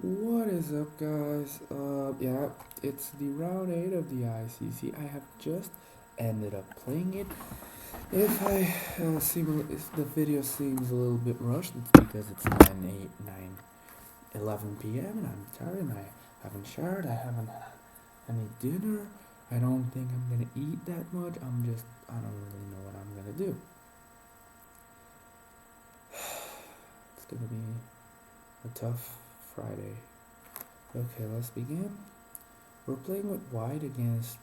What is up, guys? Yeah, it's the round 8 of the ICC. I have just ended up playing it. If the video seems a little bit rushed, it's because it's 11 p.m. and I'm tired and I haven't showered, I haven't had any dinner. I don't think I'm gonna eat that much. I don't really know what I'm gonna do. It's gonna be a tough Friday. Okay, let's begin. We're playing with white against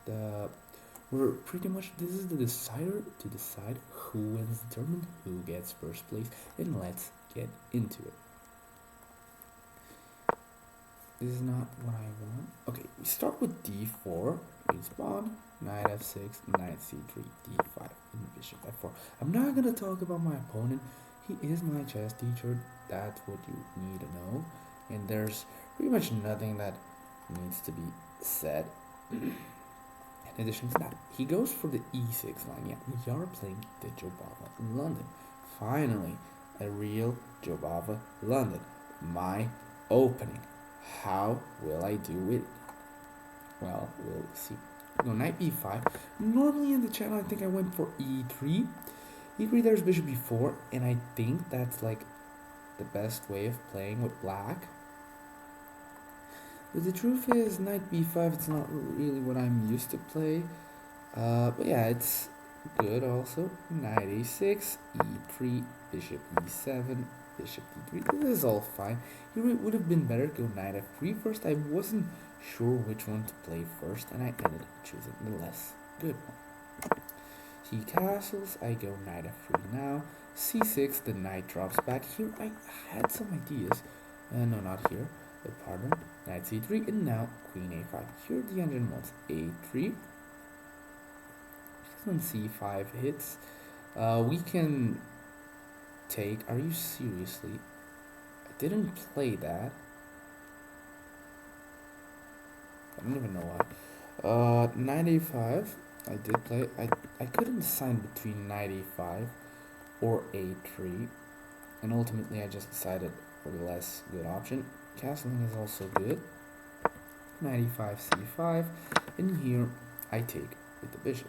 we're pretty much, this is the decider to decide who wins the tournament, who gets first place, and let's get into it. This is not what I want. Okay, we start with d4, respawn, knight f6, knight c3, d5, and bishop f4. I'm not gonna talk about my opponent. He is my chess teacher. That's what you need to know. And there's pretty much nothing that needs to be said. In addition to that, he goes for the e6 line. Yeah, we are playing the Jobava London. Finally, a real Jobava London. My opening. How will I do it? Well, we'll see. Go knight b5. Normally in the channel, I think I went for e3. E3, there's bishop b4, and I think that's like the best way of playing with black. But the truth is, knight b5, it's not really what I'm used to play. But yeah, it's good also. Knight a6, e3, bishop e7, bishop d3. This is all fine. Here it would have been better to go knight f3 first. I wasn't sure which one to play first, and I ended up choosing the less good one. He castles, I go knight f3 now. c6, the knight drops back. Here I had some ideas. No, not here. Pardon. Knight c3, and now queen a5. Here the engine wants a3. When c5 hits, we can take. Are you seriously? I didn't play that. I don't even know why. Knight a5. I did play. I couldn't decide between knight a5 or a3, and ultimately I just decided for the less good option. Castling is also good. Knight e5, c5, and here I take with the bishop.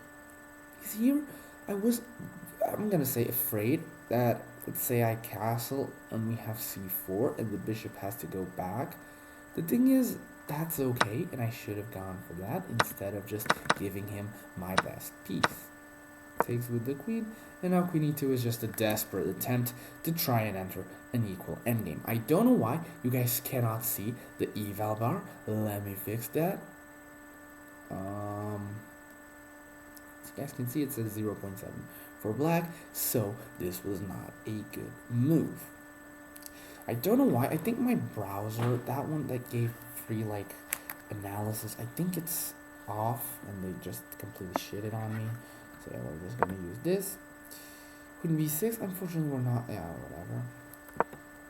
Because here I'm gonna say afraid that, let's say I castle and we have c4 and the bishop has to go back. The thing is, that's okay, and I should have gone for that instead of just giving him my best piece. Takes with the queen, and now queen e2 is just a desperate attempt to try and enter an equal endgame. I don't know why you guys cannot see the eval bar. Let me fix that. As you guys can see, it says 0.7 for black, so this was not a good move. I don't know why. I think my browser, that one that gave free like analysis, I think it's off and they just completely shitted on me. So yeah, we're just gonna use this. Queen b6, unfortunately we're not, yeah, whatever.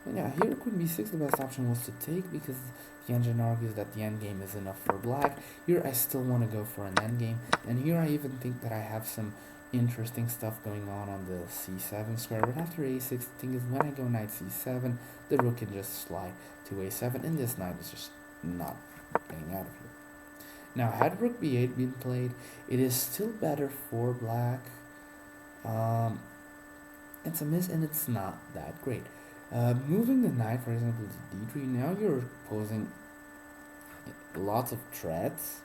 And yeah, here queen b6, the best option was to take because the engine argues that the endgame is enough for black. Here I still want to go for an endgame, and here I even think that I have some interesting stuff going on the c7 square. But after a6, the thing is, when I go knight c7, the rook can just slide to a7, and this knight is just not getting out of here. Now, had rook b8 been played, it is still better for black. It's a miss, and it's not that great. Moving the knight, for example, to d3, now you're posing lots of threats,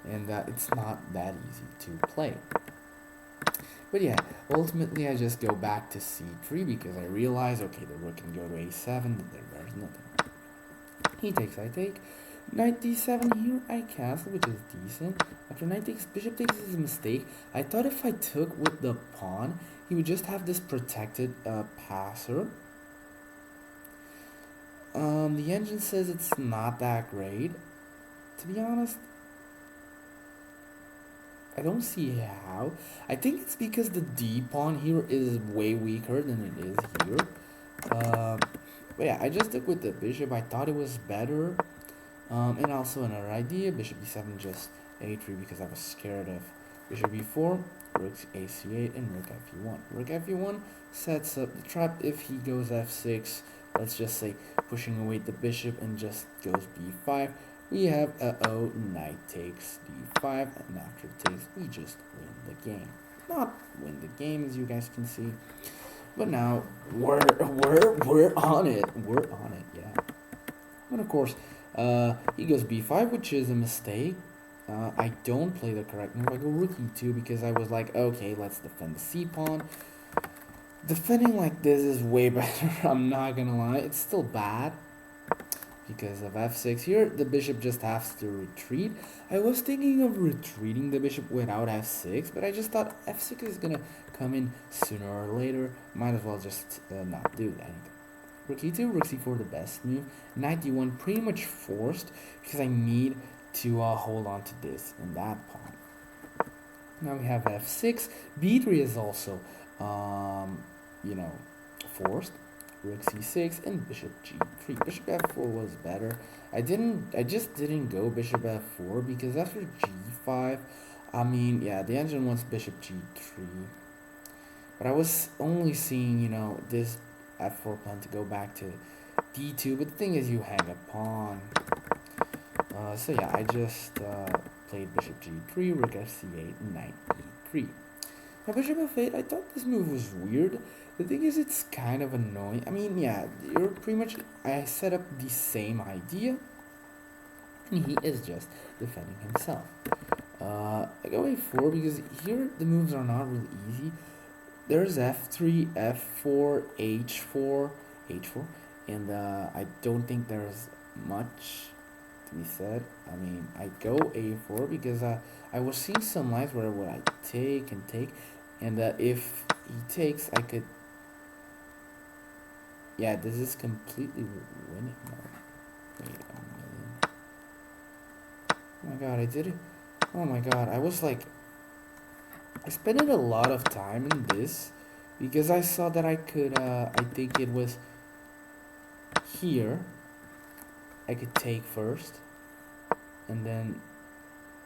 and it's not that easy to play. But yeah, ultimately I just go back to c3 because I realize, okay, the rook can go to a7, there's nothing. He takes, I take. Knight d7, here I castle, which is decent. After knight takes, bishop takes is a mistake. I thought if I took with the pawn, he would just have this protected passer. The engine says it's not that great. To be honest, I don't see how. I think it's because the d pawn here is way weaker than it is here. But yeah, I just stuck with the bishop. I thought it was better. And also another idea, bishop d7, just a3 because I was scared of bishop b4, rook ac8, and rook fe1. Rook fe1 sets up the trap if he goes f6 let's just say pushing away the bishop and just goes b5. We have knight takes d5, and after it takes, we just win the game. Not win the game, as you guys can see, but now we're on it. We're on it, yeah. And of course, he goes b5, which is a mistake. I don't play the correct move. I go rook e2 because I was like, okay, let's defend the c pawn. Defending like this is way better. I'm not gonna lie. It's still bad because of f6. Here, the bishop just has to retreat. I was thinking of retreating the bishop without f6, but I just thought f6 is gonna come in sooner or later. Might as well just not do that. Rook e2, rook c4, the best move. Knight d1, pretty much forced because I need to hold on to this and that pawn. Now we have f6. b3 is also, forced. Rook c6 and bishop g3. Bishop f4 was better. I just didn't go bishop f4 because after g5, the engine wants bishop g3. But I was only seeing, this f4 plan to go back to d2. But the thing is, you hang a pawn. So yeah, I just played bishop g3, rook fc8, knight e3. Now bishop f8, I thought this move was weird. The thing is, it's kind of annoying. You're pretty much, I set up the same idea, and he is just defending himself. I go a4 because here the moves are not really easy. There's f3, f4, h4, and I don't think there's much to be said. I go a4 because I was seeing some lines where would I take and take, and if he takes, I could. Yeah, this is completely winning. No, wait a minute. Oh my god, I did it. Oh my god, I was like, I spent a lot of time in this because I saw that I could. I think it was here. I could take first, and then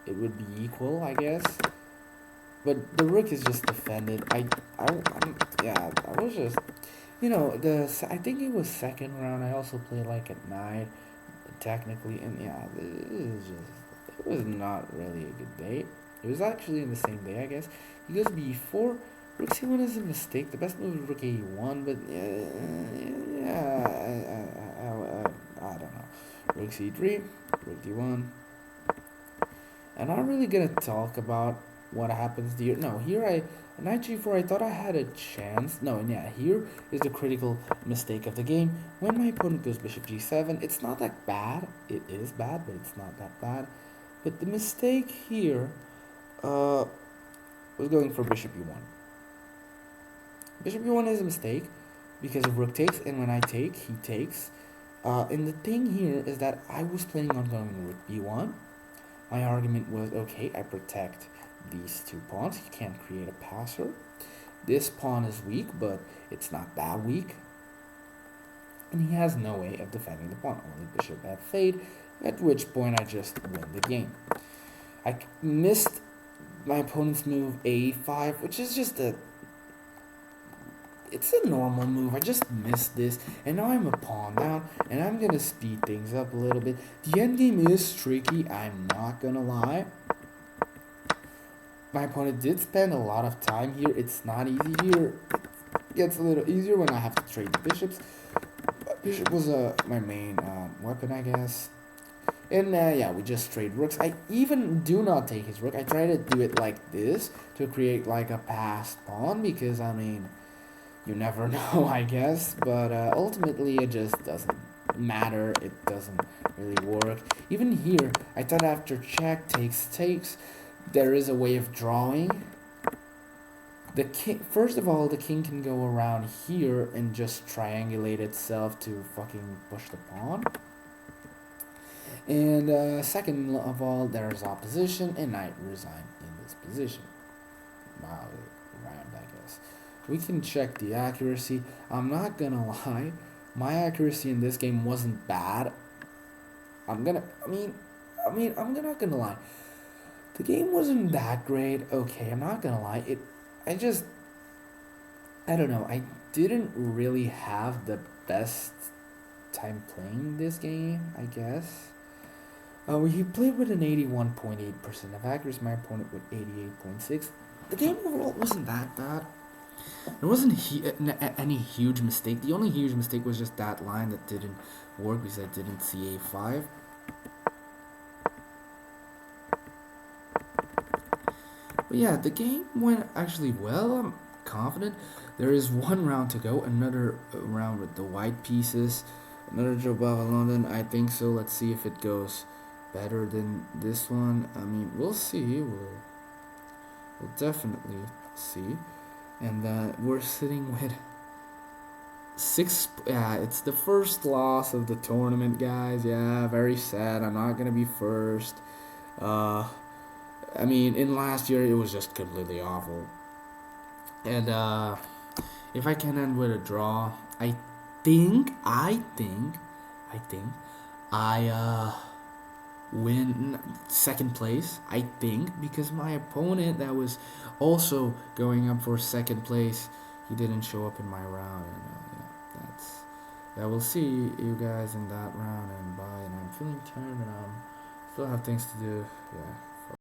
it would be equal, I guess. But the rook is just defended. I was just, I think it was second round. I also played like at night, technically, and it was not really a good day. It was actually in the same day, I guess. He goes b4. Rook c1 is a mistake. The best move is rook a1, but I don't know. Rook c3, rook d1. I'm not really gonna talk about what happens here. No, here knight g4, I thought I had a chance. No, and yeah, here is the critical mistake of the game. When my opponent goes bishop g7, it's not that bad. It is bad, but it's not that bad. But the mistake here was going for bishop e1. Bishop e1 is a mistake because of rook takes, and when I take, he takes. And the thing here is that I was planning on going rook b1. My argument was, okay, I protect these two pawns. He can't create a passer. This pawn is weak, but it's not that weak. And he has no way of defending the pawn. Only bishop f8, at which point I just win the game. I missed my opponent's move a5, which is just it's a normal move. I just missed this, and now I'm a pawn down, and I'm gonna speed things up a little bit. The endgame is tricky, I'm not gonna lie. My opponent did spend a lot of time here. It's not easy here. It gets a little easier when I have to trade the bishops. Bishop was my main weapon, I guess. And we just trade rooks. I even do not take his rook. I try to do it like this to create like a passed pawn because, you never know, I guess. But ultimately, it just doesn't matter. It doesn't really work. Even here, I thought after check takes, there is a way of drawing. The king, first of all, the king can go around here and just triangulate itself to fucking push the pawn. And second of all, there's opposition, and I resign in this position. Wow, it rhymed, I guess. We can check the accuracy. I'm not gonna lie, my accuracy in this game wasn't bad. I'm not gonna lie. The game wasn't that great. Okay, I'm not gonna lie. I don't know. I didn't really have the best time playing this game, I guess. He played with an 81.8% of accuracy. My opponent with 88.6. The game overall wasn't that bad. There wasn't any huge mistake. The only huge mistake was just that line that didn't work because I didn't see a5. But yeah, the game went actually well. I'm confident. There is one round to go. Another round with the white pieces. Another job of London. I think so. Let's see if it goes better than this one. I mean, we'll see. We'll definitely see. And we're sitting with six. Yeah, it's the first loss of the tournament, guys. Yeah, very sad. I'm not gonna be first. Uh, I mean, in last year it was just completely awful. And if I can end with a draw, I think, I win second place. I think because my opponent that was also going up for second place, he didn't show up in my round, and yeah, that's. Yeah, we'll see you guys in that round, and bye. And I'm feeling tired, and still have things to do. Yeah.